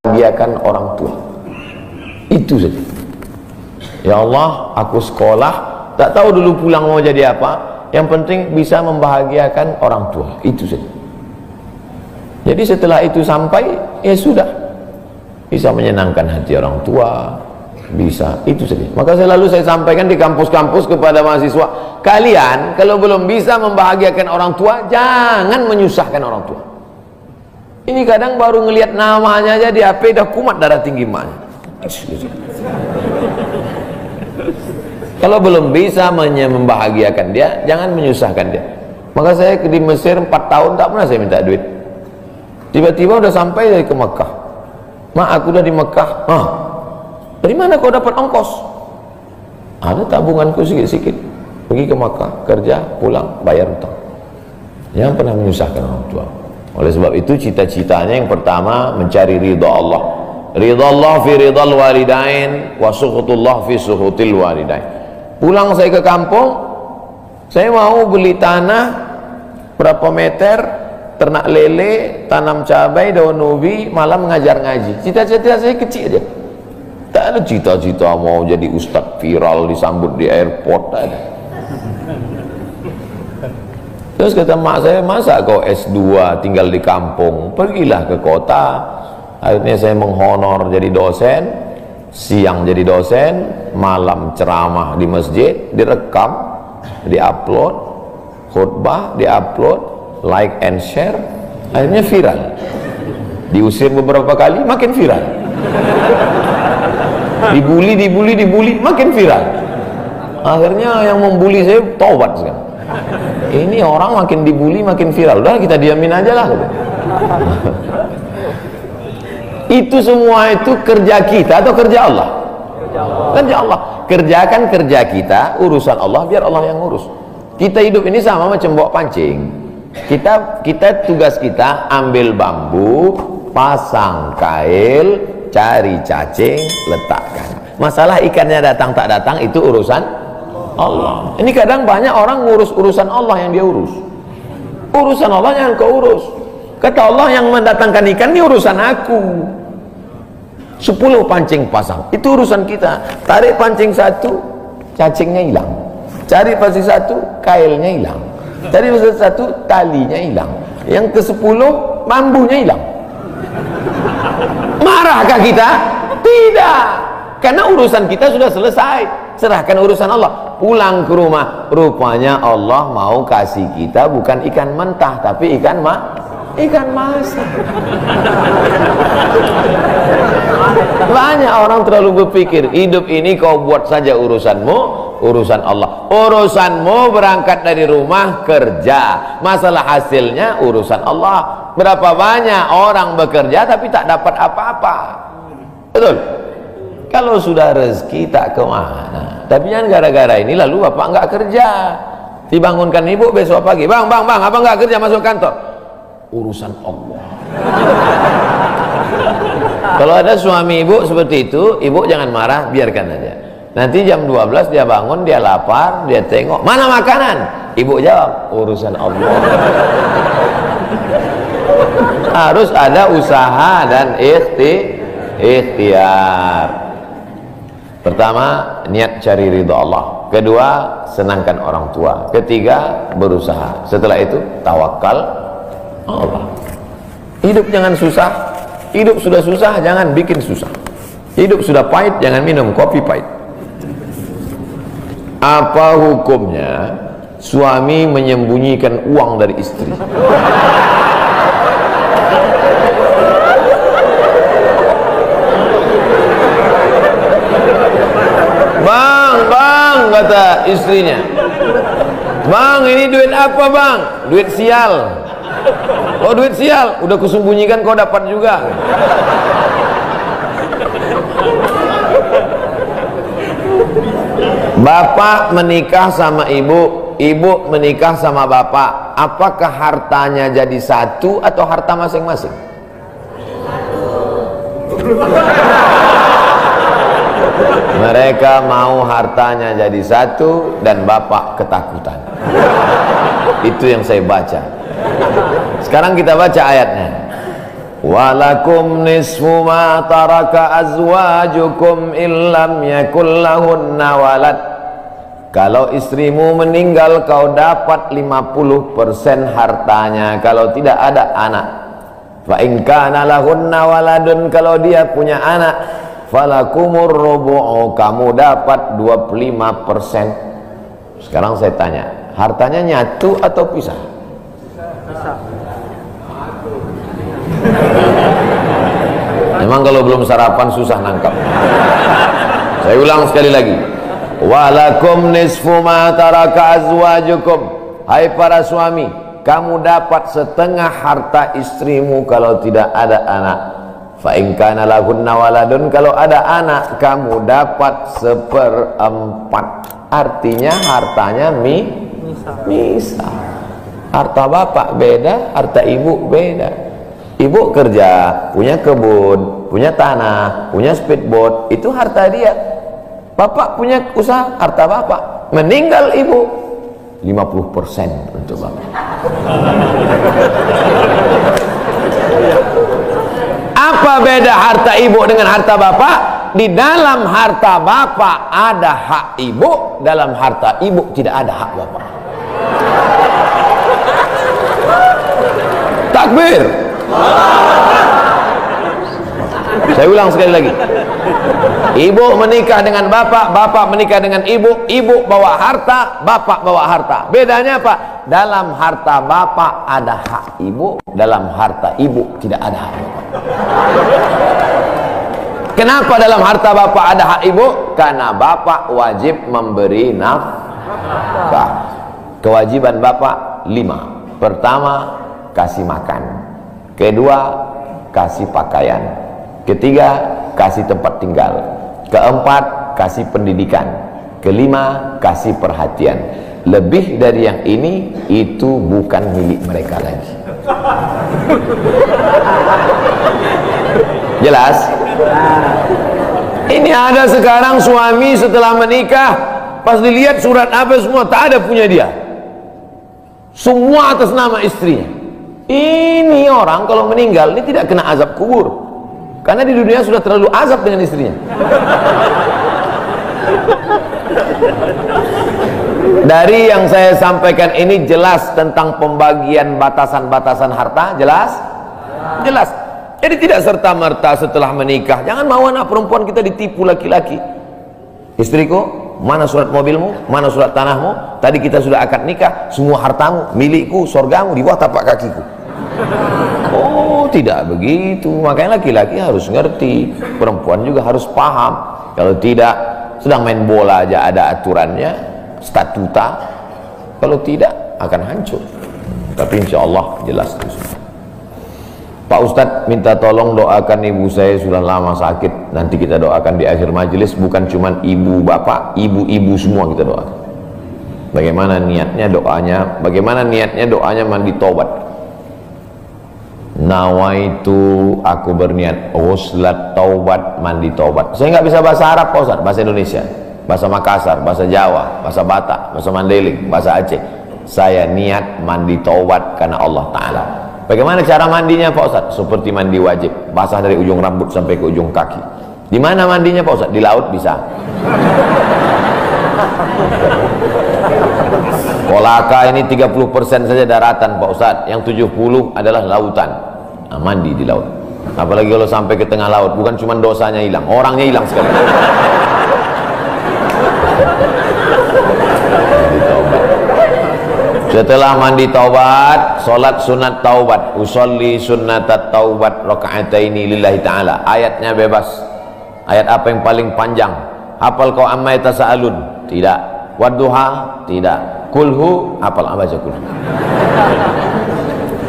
membahagiakan orang tua. Itu saja. Ya Allah, aku sekolah, tak tahu dulu pulang mau jadi apa, yang penting bisa membahagiakan orang tua. Itu saja. Jadi setelah itu sampai, ya sudah, bisa menyenangkan hati orang tua, bisa, itu saja. Maka selalu saya sampaikan di kampus-kampus kepada mahasiswa, kalian kalau belum bisa membahagiakan orang tua, jangan menyusahkan orang tua. Ini kadang baru ngelihat namanya aja di HP dah kumat darah tinggi emaknya. Kalau belum bisa membahagiakan dia, jangan menyusahkan dia. Maka saya di Mesir 4 tahun tak pernah saya minta duit. Tiba-tiba udah sampai dari ke Mekah. Mak, aku udah di Mekah. Dari mana kau dapat ongkos? Ada tabunganku sikit-sikit. Pergi ke Mekah, kerja, pulang, bayar hutang. Jangan pernah menyusahkan orang tua. Oleh sebab itu cita-citanya yang pertama mencari ridha Allah. Ridha Allah fi ridhal walidain wa sukhutullah fi sukhutil walidain. Pulang saya ke kampung, saya mau beli tanah berapa meter, ternak lele, tanam cabai, daun ubi, malam mengajar ngaji. Cita-cita saya kecil aja. Tak ada cita-cita mau jadi ustadz viral disambut di airport, tak ada. Terus kata mak saya, masa kau S2 tinggal di kampung, pergilah ke kota. Akhirnya saya menghonor jadi dosen, siang jadi dosen, malam ceramah di masjid, direkam, diupload, khutbah diupload, like and share, akhirnya viral. Diusir beberapa kali, makin viral. Dibully, makin viral. Akhirnya yang membuli saya taubat sekarang. Ini orang makin dibully makin viral, udah kita diamin aja lah. Itu semua itu kerja kita atau kerja Allah? Kerja Allah. Kerjakan kerja kita, urusan Allah biar Allah yang ngurus. Kita hidup ini sama macam bawa pancing. Kita tugas kita ambil bambu, pasang kail, cari cacing, letakkan. Masalah ikannya datang tak datang itu urusan Allah. Ini kadang banyak orang ngurus urusan Allah yang dia urus. Urusan Allah yang kau urus. Kata Allah, yang mendatangkan ikan ini urusan aku. 10 pancing pasang, itu urusan kita. Tarik pancing 1, cacingnya hilang. Cari pancing 1, kailnya hilang. Cari pancing 1, talinya hilang. Yang ke-10, bambunya hilang. Marahkah kita? Tidak. Karena urusan kita sudah selesai. Serahkan urusan Allah. Pulang ke rumah, rupanya Allah mau kasih kita bukan ikan mentah, tapi ikan masak. Banyak orang terlalu berpikir hidup ini kau buat saja urusanmu, urusan Allah. Urusanmu berangkat dari rumah kerja, masalah hasilnya urusan Allah. Berapa banyak orang bekerja tapi tak dapat apa-apa. Betul? Kalau sudah rezeki tak kemana. Tapi jangan gara-gara ini lalu bapak enggak kerja. Dibangunkan ibu besok pagi, bang, abang enggak kerja masuk kantor. Urusan Allah. Kalau ada suami ibu seperti itu, ibu jangan marah, biarkan aja. Nanti jam 12 dia bangun, dia lapar, dia tengok, mana makanan? Ibu jawab, urusan Allah. Harus ada usaha dan ikhtiar. Pertama, niat cari ridha Allah. Kedua, senangkan orang tua. Ketiga, berusaha. Setelah itu, tawakal Allah. Hidup jangan susah. Hidup sudah susah, jangan bikin susah. Hidup sudah pahit, jangan minum kopi pahit. Apa hukumnya suami menyembunyikan uang dari istri? Bang, kata istrinya. Bang, ini duit apa bang? Duit sial. Oh, duit sial, udah kusembunyikan kau dapat juga. Bapak menikah sama ibu, ibu menikah sama bapak. Apakah hartanya jadi satu atau harta masing-masing? Mereka mau hartanya jadi satu dan bapak ketakutan. Itu yang saya baca. Sekarang kita baca ayatnya. Walakum nisfu ma taraka azwajukum illam yakul lahunna walad. Kalau istrimu meninggal, kau dapat 50% hartanya kalau tidak ada anak. Fa in kana lahunna waladun, kalau dia punya anak, falakumur rubu'u, kamu dapat 25%. Sekarang saya tanya, hartanya nyatu atau pisah? Memang kalau belum sarapan susah nangkap. Saya ulang sekali lagi. Walakum nisfu ma taraka azwajukum. Hai para suami, kamu dapat setengah harta istrimu kalau tidak ada anak. Fa in kana lahunna waladun, kalau ada anak kamu dapat 1/4. Artinya hartanya misah. Harta bapak beda, harta ibu beda. Ibu kerja, punya kebun, punya tanah, punya speedboat, itu harta dia. Bapak punya usaha, harta bapak. Meninggal ibu, 50% untuk bapak. Apa beda harta ibu dengan harta bapak? Di dalam harta bapak ada hak ibu, dalam harta ibu tidak ada hak bapak. Takbir. Saya ulang sekali lagi. Ibu menikah dengan bapak, bapak menikah dengan ibu, ibu bawa harta, bapak bawa harta. Bedanya apa? Dalam harta bapak ada hak ibu, dalam harta ibu tidak ada hak bapak. Kenapa dalam harta bapak ada hak ibu? Karena bapak wajib memberi nafkah. Kewajiban bapak 5. Pertama, kasih makan. Kedua, kasih pakaian. Ketiga, kasih tempat tinggal. Keempat, kasih pendidikan. Kelima, kasih perhatian. Lebih dari yang ini, itu bukan milik mereka lagi. Jelas? Ini ada sekarang suami setelah menikah, pas dilihat surat apa semua, tak ada punya dia. Semua atas nama istrinya. Ini orang kalau meninggal ini tidak kena azab kubur, karena di dunia sudah terlalu azab dengan istrinya. Dari yang saya sampaikan ini jelas tentang pembagian batasan-batasan harta. Jelas? Jelas. Jadi tidak serta-merta setelah menikah, jangan mau anak perempuan kita ditipu laki-laki. Istriku, mana surat mobilmu, mana surat tanahmu, tadi kita sudah akad nikah, semua hartamu milikku, surgamu di bawah tapak kakiku. Oh, tidak begitu. Makanya laki-laki harus ngerti, perempuan juga harus paham. Kalau tidak, sedang main bola aja ada aturannya, statuta. Kalau tidak akan hancur. Tapi insya Allah jelas itu. Pak Ustadz minta tolong doakan ibu saya, sudah lama sakit. Nanti kita doakan di akhir majelis. Bukan cuma ibu bapak, ibu-ibu semua kita doakan. Bagaimana niatnya doanya? Bagaimana niatnya doanya? Mandi taubat. Nawaitu, aku berniat ghuslat taubat, mandi taubat. Saya nggak bisa bahasa Arab Pak Ustadz, bahasa Indonesia, bahasa Makassar, bahasa Jawa, bahasa Batak, bahasa Mandailing, bahasa Aceh. Saya niat mandi taubat karena Allah Ta'ala. Bagaimana cara mandinya Pak Ustadz? Seperti mandi wajib, basah dari ujung rambut sampai ke ujung kaki. Di mana mandinya Pak Ustadz? Di laut bisa. Kolaka ini 30% saja daratan Pak Ustadz, yang 70 adalah lautan. Nah, mandi di laut. Apalagi kalau sampai ke tengah laut, bukan cuma dosanya hilang, orangnya hilang sekali. Setelah mandi taubat, solat sunat taubat, usolli sunnatat taubat raka'ataini lillahi ta'ala. Ayatnya bebas. Ayat apa yang paling panjang? Hafal kau amma yatasaalun? Tidak. Wadduha? Tidak. Kulhu? Hafal, baca kulhu.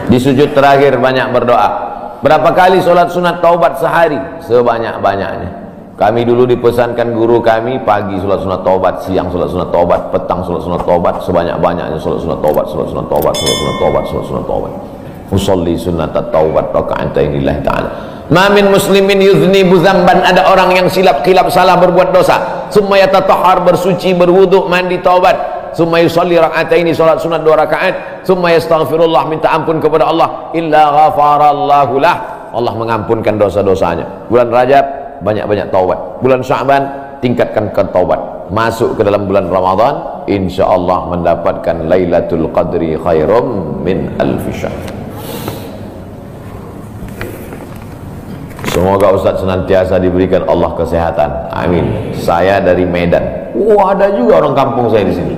Di sujud terakhir banyak berdoa. Berapa kali solat sunat taubat sehari? Sebanyak-banyaknya. Kami dulu dipesankan guru kami, pagi sholat sunat taubat, siang sholat sunat taubat, petang sholat sunat taubat, sebanyak-banyaknya sholat sunat taubat, sholat sunat taubat, sholat sunat taubat, sholat sunat taubat. Usolli sunnatat taubat raka'atain lillahi ta'ala. Ma min muslimin yudhnibu dzamban, ada orang yang silap salah berbuat dosa, summa yatatahhar, bersuci, berwudu, mandi taubat, summa yusolli raka'ataini, sholat sunat 2 rakaat, summa yastaghfirullah, minta ampun kepada Allah, illa ghafarallahu lah, Allah mengampunkan dosa-dosanya. Bulan Rajab banyak-banyak taubat. Bulan Sya'ban tingkatkan ke taubat. Masuk ke dalam bulan Ramadan, insya Allah mendapatkan Lailatul Qadri khairum min alfi syahr. Semoga Ustaz senantiasa diberikan Allah kesehatan. Amin. Saya dari Medan. Ada juga orang kampung saya di sini.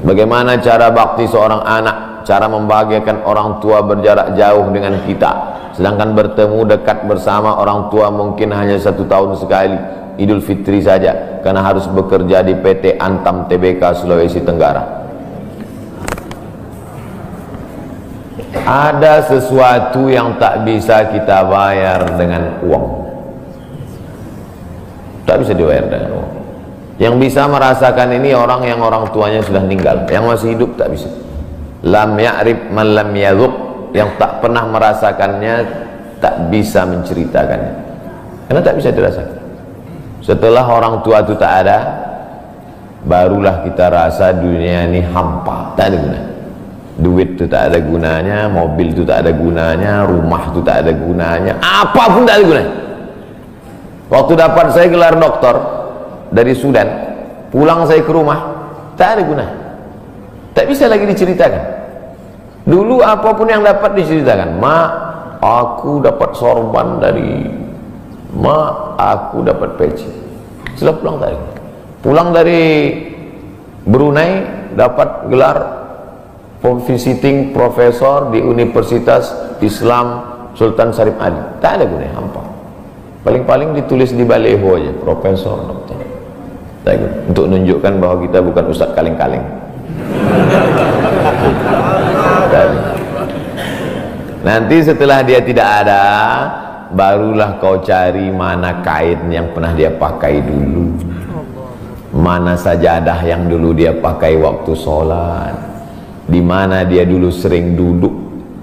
Bagaimana cara bakti seorang anak? Cara membahagiakan orang tua berjarak jauh dengan kita, sedangkan bertemu dekat bersama orang tua mungkin hanya 1 tahun sekali, Idul Fitri saja, karena harus bekerja di PT Antam Tbk Sulawesi Tenggara. Ada sesuatu yang tak bisa kita bayar dengan uang, tak bisa dibayar dengan uang. Yang bisa merasakan ini orang yang orang tuanya sudah meninggal. Yang masih hidup tak bisa. Lam ya'rif man lam yadhuq, yang tak pernah merasakannya tak bisa menceritakannya, karena tak bisa dirasakan. Setelah orang tua itu tak ada, barulah kita rasa dunia ini hampa, tak ada guna. Duit itu tak ada gunanya, mobil itu tak ada gunanya, rumah itu tak ada gunanya, apapun tak ada gunanya. Waktu dapat saya gelar doktor dari Sudan, pulang saya ke rumah, tak ada guna, tak bisa lagi diceritakan. Dulu apapun yang dapat diceritakan, mak, aku dapat sorban dari mak, aku dapat peci. Setelah pulang tadi, pulang dari Brunei dapat gelar visiting profesor di Universitas Islam Sultan Syarif Ali, tak ada gunanya, hampa. Paling-paling ditulis di baleho aja, profesor, doktor. Untuk menunjukkan bahwa kita bukan ustaz kaleng-kaleng. Nanti setelah dia tidak ada, barulah kau cari mana kain yang pernah dia pakai dulu, mana sajadah yang dulu dia pakai waktu sholat, di mana dia dulu sering duduk.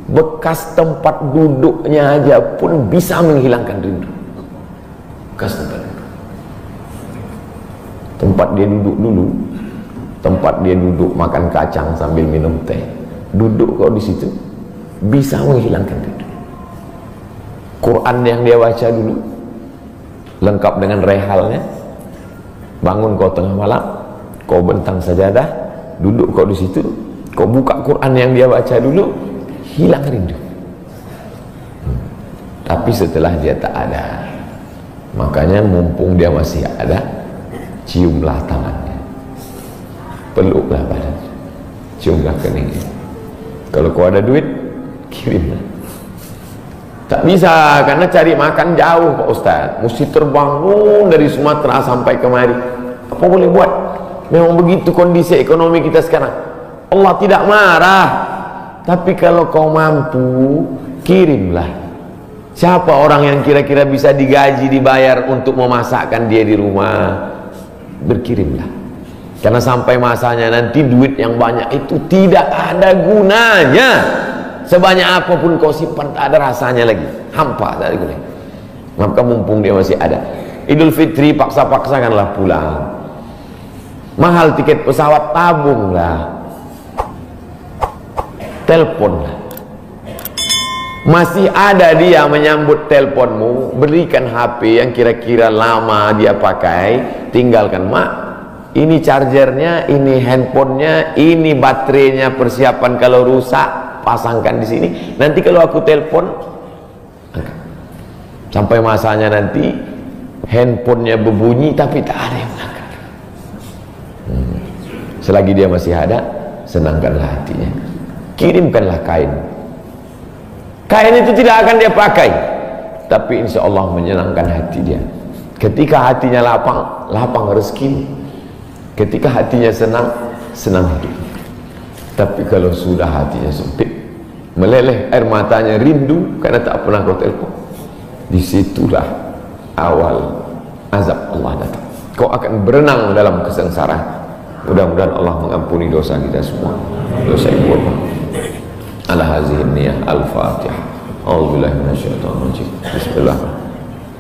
Bekas tempat duduknya aja pun bisa menghilangkan rindu. Bekas tempat dia duduk dulu, tempat dia duduk makan kacang sambil minum teh, duduk kau di situ bisa menghilangkan rindu. Quran yang dia baca dulu lengkap dengan rehalnya, bangun kau tengah malam, kau bentang sajadah, duduk kau di situ, kau buka Quran yang dia baca dulu, hilang rindu. Tapi setelah dia tak ada, makanya mumpung dia masih ada, ciumlah tangannya, peluklah badannya, ciumlah keningnya. Kalau kau ada duit, kirimlah. Tak bisa, karena cari makan jauh Pak Ustaz, mesti terbangun dari Sumatera sampai kemari. Apa boleh buat? Memang begitu kondisi ekonomi kita sekarang. Allah tidak marah, tapi kalau kau mampu, kirimlah. Siapa orang yang kira-kira bisa digaji, dibayar untuk memasakkan dia di rumah? Berkirimlah, karena sampai masanya nanti duit yang banyak itu tidak ada gunanya. Sebanyak apapun kau simpan, tak ada rasanya lagi, hampa, tak ada gunanya. Maka mumpung dia masih ada, Idul Fitri paksa-paksakanlah pulang. Mahal tiket pesawat, tabunglah, teleponlah. Masih ada dia menyambut teleponmu, berikan HP yang kira-kira lama dia pakai, tinggalkan. Mak, ini chargernya, ini handphonenya, ini baterainya, persiapan kalau rusak pasangkan di sini. Nanti kalau aku telepon, angkat. Sampai masanya nanti handphonenya berbunyi tapi tak ada yang angkat. Selagi dia masih ada, senangkanlah hatinya, kirimkanlah kain. Kain itu tidak akan dia pakai, tapi insya Allah menyenangkan hati dia. Ketika hatinya lapang, lapang rezeki. Ketika hatinya senang, senang hidup. Tapi kalau sudah hatinya sempit, meleleh air matanya, rindu karena tak pernah kau telepon, disitulah awal azab Allah datang. Kau akan berenang dalam kesengsaraan. Mudah-mudahan Allah mengampuni dosa kita semua, dosa ibu bapa. Ala hazihi niyah. Al-Fatihah. A'udzubillahi minasyaitonir rajim. Bismillah.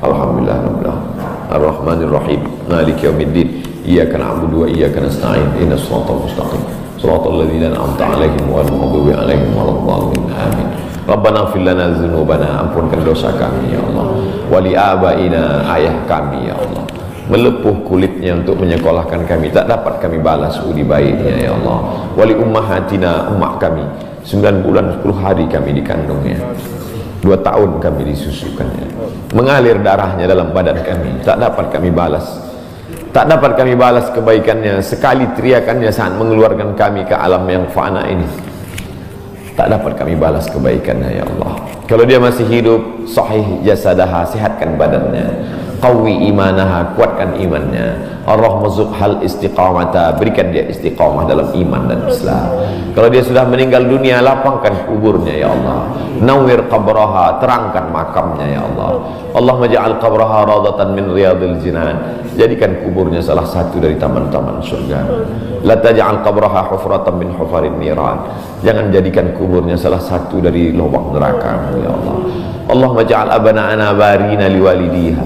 Alhamdulillah rabbil alamin. Ar-Rahmanir Rahim. Maliki yaumiddin. Iyyaka na'budu wa iyyaka nasta'in. Ihdinas siratal mustaqim. siratal ladzina an'amta 'alaihim ghairil maghdubi 'alaihim waladdallin. Amin. Rabbana ighfir lana dzunubana, ampunkan dosa kami ya Allah. Wali abaina, ayah kami ya Allah, melepuh kulitnya untuk menyekolahkan kami, tak dapat kami balas budi baiknya ya Allah. Wali ummahatina, ummah kami, 9 bulan 10 hari kami dikandungnya, 2 tahun kami disusukannya, mengalir darahnya dalam badan kami, tak dapat kami balas, tak dapat kami balas kebaikannya. Sekali teriakannya saat mengeluarkan kami ke alam yang fana ini, tak dapat kami balas kebaikannya ya Allah. Kalau dia masih hidup, sahih jasadaha, sehatkan badannya, qawi imanaha, kuatkan imannya, ar-rahmazuk hal istiqamata, berikan dia istiqamah dalam iman dan Islam. Kalau dia sudah meninggal dunia, lapangkan kuburnya ya Allah. Nawwir qabraha, terangkan makamnya ya Allah. Allahumma ja'al qabraha radatan min riyadil jinan, jadikan kuburnya salah satu dari taman-taman surga. La taj'al qabraha hufratan min hufarin niran, jangan jadikan kuburnya salah satu dari lubang neraka ya Allah. Allahumma ja'al abana'ana barina liwalidiha,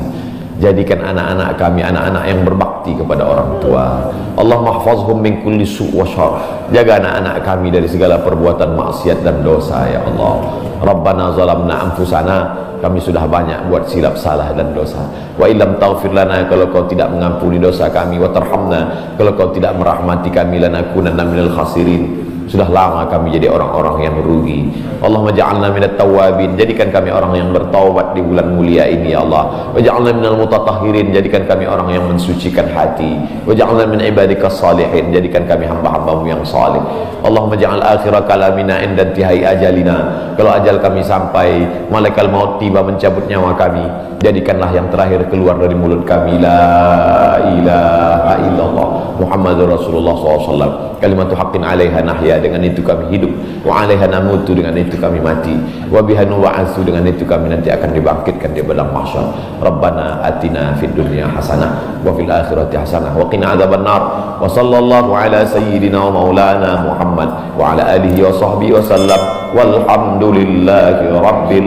jadikan anak-anak kami anak-anak yang berbakti kepada orang tua. Allahumma hafazhum min kulli su' wa syarr, jaga anak-anak kami dari segala perbuatan maksiat dan dosa ya Allah. Rabbana zalamna anfusana, kami sudah banyak buat silap salah dan dosa. Wa illam taghfir lana, kalau kau tidak mengampuni dosa kami, wa tarhamna, kalau kau tidak merahmati kami, lanakunanna minal khasirin, sudah lama kami jadi orang-orang yang rugi. Allahumma ja'alna minat tawabin, jadikan kami orang yang bertaubat di bulan mulia ini ya Allah. Wa ja'alna minal mutatahhirin, jadikan kami orang yang mensucikan hati. Wa ja'alna min ibadikas salihin, jadikan kami hamba-hambamu yang salih. Allahumma ja'al akhira kalamina inda intihai ajalina, kalau ajal kami sampai, malaikat maut tiba mencabut nyawa kami, jadikanlah yang terakhir keluar dari mulut kami la ilaha illallah Muhammadur Rasulullah SAW, kalimatu haqqin 'alaiha nahya, dengan itu kami hidup, wa 'alaiha namutu, dengan itu kami mati, wa biha nu'asu, dengan itu kami nanti akan dibangkitkan di padang mahsyar. Rabbana atina fid dunya hasanah wa fil akhirati hasanah wa qina adzabannar. Wa sallallahu ala sayyidina wa maulana Muhammad wa ala alihi wa sahbihi wa sallam, walhamdulillahi rabbil